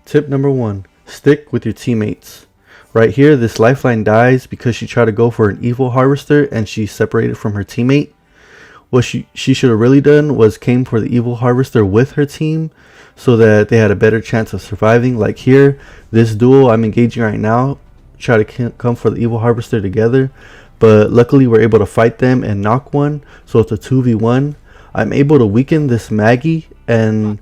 Tip number 1, stick with your teammates. Right here, this lifeline dies because she tried to go for an evil harvester and she separated from her teammate. What she should have really done was came for the evil harvester with her team so that they had a better chance of surviving. Like here, this duo I'm engaging right now try to come for the evil harvester together, but luckily we're able to fight them and knock one, so it's a 2v1. I'm able to weaken this Maggie, and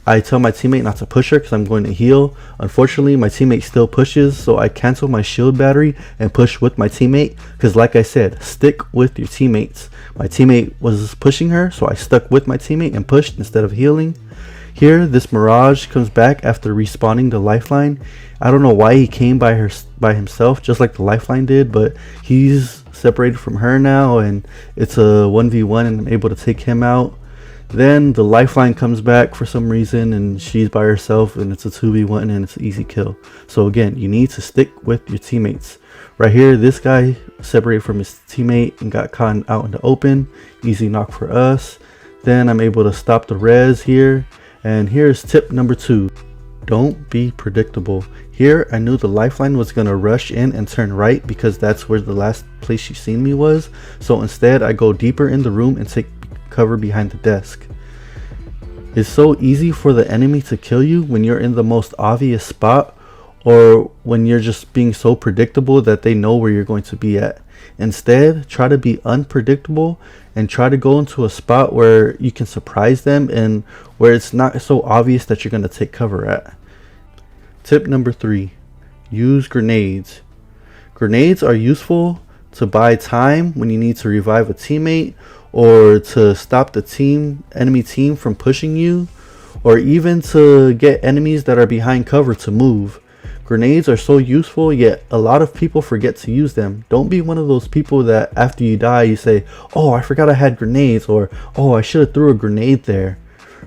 I tell my teammate not to push her because I'm going to heal. Unfortunately, my teammate still pushes, so I cancel my shield battery and push with my teammate because, like I said, stick with your teammates. My teammate was pushing her, so I stuck with my teammate and pushed instead of healing. Here, this Mirage comes back after respawning the lifeline. I don't know why he came by himself, just like the lifeline did, but he's separated from her now, and it's a 1v1, and I'm able to take him out. Then the lifeline comes back for some reason, and she's by herself, and it's a 2v1, and it's an easy kill. So again, you need to stick with your teammates. Right here, this guy separated from his teammate and got caught out in the open. Easy knock for us. Then I'm able to stop the res here. And here's tip number 2. Don't be predictable. Here, I knew the lifeline was going to rush in and turn right because that's where the last place she seen me was. So instead, I go deeper in the room and take cover behind the desk. It's so easy for the enemy to kill you when you're in the most obvious spot, or when you're just being so predictable that they know where you're going to be at. Instead, try to be unpredictable and try to go into a spot where you can surprise them and where it's not so obvious that you're going to take cover at. Tip number 3, use grenades. Grenades are useful to buy time when you need to revive a teammate, or to stop the enemy team from pushing you, or even to get enemies that are behind cover to move. Grenades are so useful, yet a lot of people forget to use them. Don't be one of those people that after you die you say, oh, I forgot I had grenades, or oh, I should have threw a grenade there.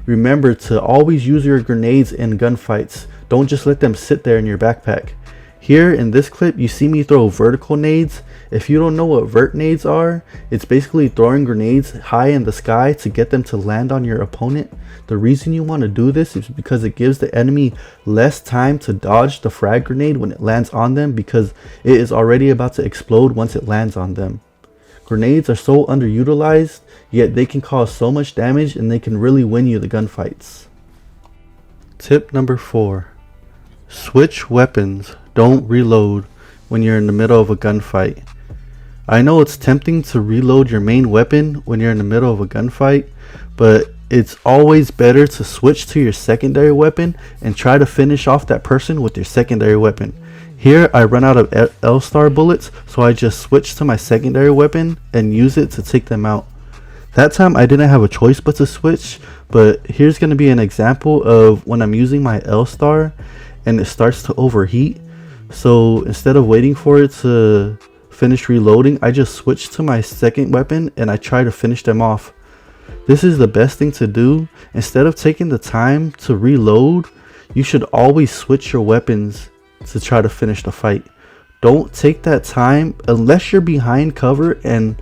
Remember to always use your grenades in gunfights. Don't just let them sit there in your backpack. Here in this clip, you see me throw vertical nades. If you don't know what vert nades are, it's basically throwing grenades high in the sky to get them to land on your opponent. The reason you want to do this is because it gives the enemy less time to dodge the frag grenade when it lands on them, because it is already about to explode once it lands on them. Grenades are so underutilized, yet they can cause so much damage and they can really win you the gunfights. Tip number 4. Switch weapons. Don't reload when you're in the middle of a gunfight. I know it's tempting to reload your main weapon when you're in the middle of a gunfight, but it's always better to switch to your secondary weapon and try to finish off that person with your secondary weapon. Here I run out of L-Star bullets, so I just switch to my secondary weapon and use it to take them out. That time I didn't have a choice but to switch, but here's going to be an example of when I'm using my L-Star and it starts to overheat. So instead of waiting for it to finish reloading, I just switch to my second weapon and I try to finish them off. This is the best thing to do. Instead of taking the time to reload, you should always switch your weapons to try to finish the fight. Don't take that time unless you're behind cover and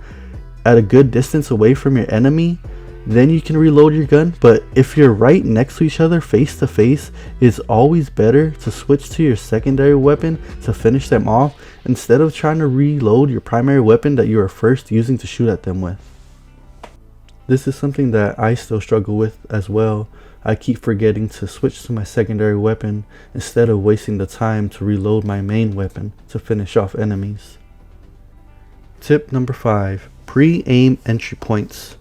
at a good distance away from your enemy. Then you can reload your gun, but if you're right next to each other face to face, it's always better to switch to your secondary weapon to finish them off instead of trying to reload your primary weapon that you are first using to shoot at them with. This is something that I still struggle with as well. I keep forgetting to switch to my secondary weapon instead of wasting the time to reload my main weapon to finish off enemies. Tip number 5, pre-aim entry points.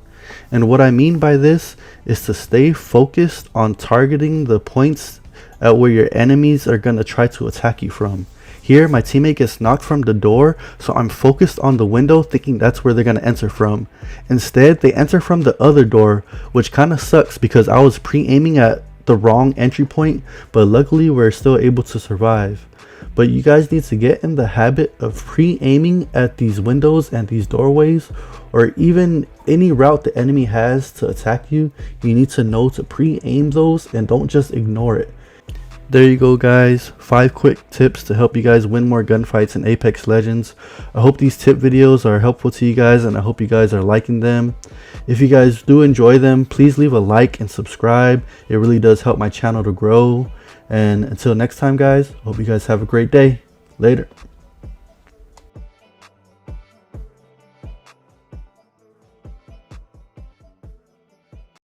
And what I mean by this is to stay focused on targeting the points at where your enemies are going to try to attack you from. Here my teammate gets knocked from the door, so I'm focused on the window thinking that's where they're going to enter from. Instead, they enter from the other door, which kind of sucks because I was pre-aiming at the wrong entry point, but luckily we're still able to survive. But you guys need to get in the habit of pre-aiming at these windows and these doorways, or even any route the enemy has to attack you. You need to know to pre-aim those and don't just ignore it. There you go guys, 5 quick tips to help you guys win more gunfights in Apex Legends. I hope these tip videos are helpful to you guys and I hope you guys are liking them. If you guys do enjoy them, please leave a like and subscribe. It really does help my channel to grow. And until next time, guys, hope you guys have a great day. Later.